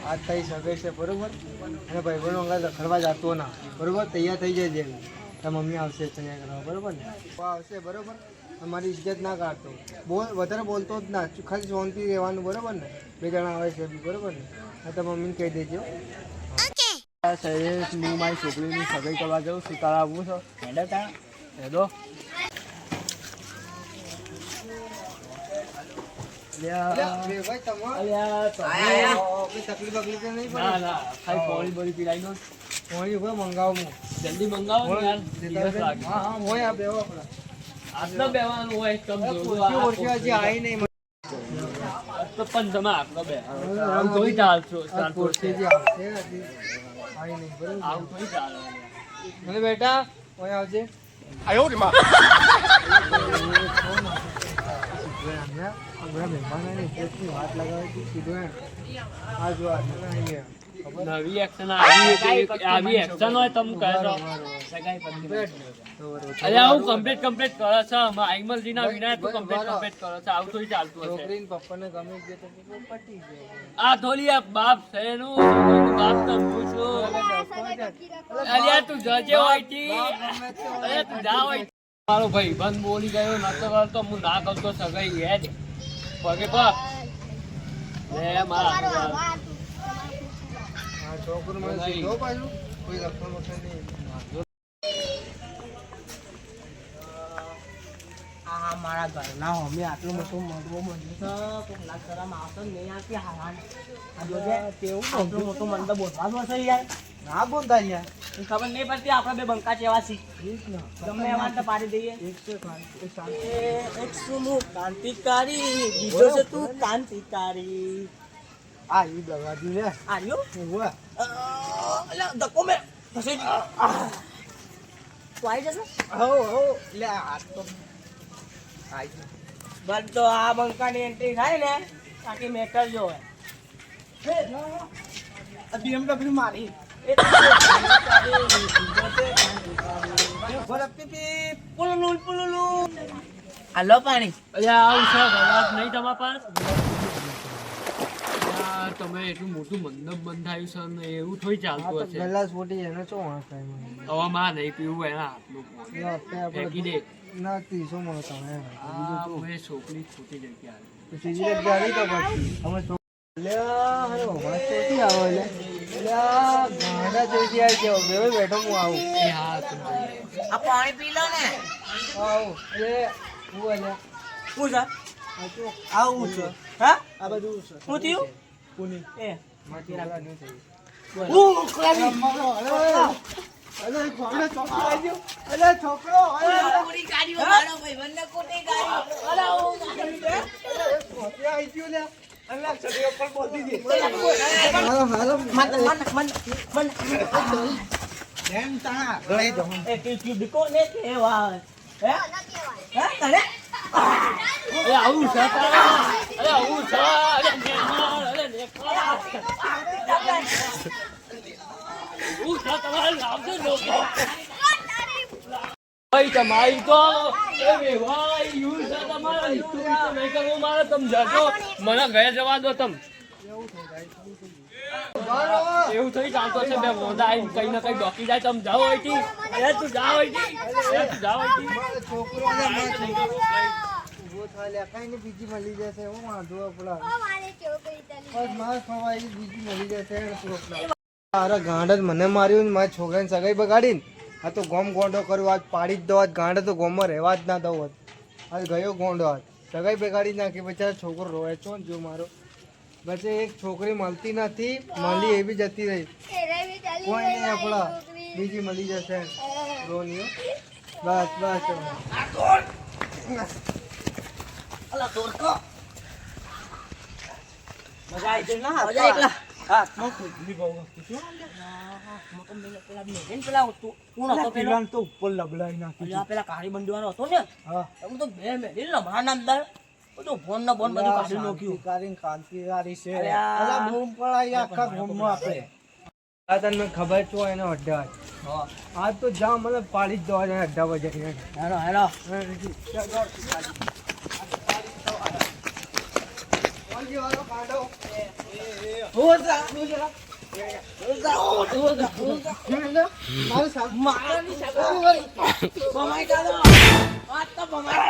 આજ થઈ શકે છે બરોબર. અને ભાઈબંધો અંગા રખડવા જતો ના બરોબર. તૈયાર થઈ જજે. તાર મમ્મી આવશે તૈયાર કરવા બરોબર ને. આવશે બરોબર. અમારી ઇજ્જત ના કાઢતો. વધારે બોલતો જ ના, ખાલી શાંતિ રહેવાનું બરોબર ને. 2 જણા આવે છે બરોબર ને. તો મમ્મીને કહી દેજો. શૈલેષ, હું મારી છોકરીની સગાઈ કરવા જાઉં છું. તારા આવવું છે? હેડો તારા હેડો. જલ્દી મંગાવો યાર. આટલો બેવાનું હોય તો પણ તમે આટલો બે આવું થોડી ચાલશો. આવું થોડી ચાલે બેટા આવજે. વાત લગાવી સીધું નવી એક્શન આવી એક્શન હોય તમે કહો અરે આવું કમ્પ્લીટ કરે છે આઈમલજી ના વિના તો કમ્પ્લીટ કરે છે. આવું થોડી ચાલતું હશે. છોકરીને પપ્પાને ગમે છે તો પટી ગયો. આ થોડી આ બાપ છે એનું બાપ તો હું છું. અરે તું જજે હોય તી. અરે તું જા હોય. મારો ભાઈ બંધ બોલી ગયો નતો કરતો હું ના કરતો સગાઈ હેડ પગે પગ લે મારા છોકરું મને સીધો પાછું કોઈ લખવા મખા નહીં. આ મારા ઘરના અમે આટલું મોટું મંડવો બન્યું છે તો લાગ કરવામાં આવતો નહીં આવતી હારામ. આ જોજે કેવું આટલું મોટું મંડપ બોલવા છે યાર. ના બોલતા યાર. ખબર નહીં પડતી આપણે બે બંકા જેવા છીએ. ગમે એવા તો પાડી દઈએ. એક સુમુખ ક્રાંતિકારી બીજો છે તું ક્રાંતિકારી. આ ઈ દવાજી લે આર્યો ઓવા અલા ધક્કો મે ફસી તું આવી જશે. હો લે આ તો આઈ બસ તો આ બંકાની એન્ટ્રી થાય ને આખી મેટર જો હે BMW મારી હાલો પાણી. અરે આવું છે ગલાસ નહીં તમારા પાસે? તમે એટલું મોટું મંડપ બંધાયું છે ને એવું થોડી ચાલતું હશે. ગલાસ ફૂટી એનો શું વાંક થાય મને. હવે માં નહીં પીવું એના હાથનું ફેંકી દે. ના 300 મળો તમે મેં છોકરી ખોટી જગ્યા તો સીધી જગ્યા નહીં તો પછી અમે લે હાલો વાત ચોથી આવો લે ગાડા ચોથી આવી જાવ બે બેઠો હું આવું. એ હા આ પાણી પી લો ને. આવું એ હું અલ્યા હું છે આવું છે. હા આ બધું છે હું થયું કોની એ માટી લાગા નહીં થઈ. અરે છોકરો છોકરો આવી ગયો. અરે છોકરો પૂરી ગાડીઓ મારો ભાઈબંધને કોટી ગાડી અરે ઓ છોકરો આવી ગયો લે. અલ્લા છોકરો પર બોલતી હતી. હાલો હાલો મન એમ તા ગળાઈ દો. એ કી દીકો ને કેવા હે હે તને અરે આવું છે અરે આવું છે અરે નેકર અરે નેકર હું તમારે લાવજો લોકો ભાઈ તમારી તો એ ભાઈ યુ છે તમારા ઈટુ નહીં કરવું મારે તમે જાજો મને ઘરે જવા દો તમે એવું થઈ ચાલતો છે બે મોઢા આવીને કઈ ના કઈ ડોકી જાય તમે જાઓ અહીંથી. અરે તું જાઓ અહીંથી. અરે તું જાઓ અહીંથી. છોકરોને ઉભો થાય લે કઈ ને બીજી મળી જશે. હું વાંધો આપડા બસ માર ખવાય બીજી મળી જશે. અરે ગાંડ જ મને માર્યું ને મારા છોકરાને સગાઈ બગાડીને આ તો ગોમ ગોંડો કર્યો. આજ પાડી જ દો. આજ ગાંડ તો ગોમમાં રહેવા જ ના દઉં. આજ ગયો ગોંડો. આજ સગાઈ બગાડી નાખી. બચારા છોકરો રોય છો ને જો મારો પછી એક છોકરી મળતી નથી. મળી એવી જતી રહી. કોઈ નહીં આપડા બીજી મળી જશે. રોનીઓ બસ બસ અલા તોરકો મજા આવી ગઈ ના મજા એકલા હા મો ખુદી બહુ શું મો તો મેલે પેલા મેન પેલા તું કોણ હતો પેલા તો ઉપર લબડાઈ નાખી. અલ્યા પેલા કાળી બંડીવાનો હતો ને હા હું તો બે મેલી લમણા નામદાર બધું ફોન ના બોન બધું કાઢી નાખ્યું. ક્રાંતિકારી છે. અલ્યા. અલા બૂમ પડાઈ આખા ગામમાં આપણે. આ તને ખબર છો એનો અડ્ડા હા આજ તો જા મને પાડી જ દો અડ્ડા બજે. હેલો હેલો મોલજી વાળો કાઢો. મારાની શકલ. ભમાઈ કાઢો. વાત તો ભમાઈ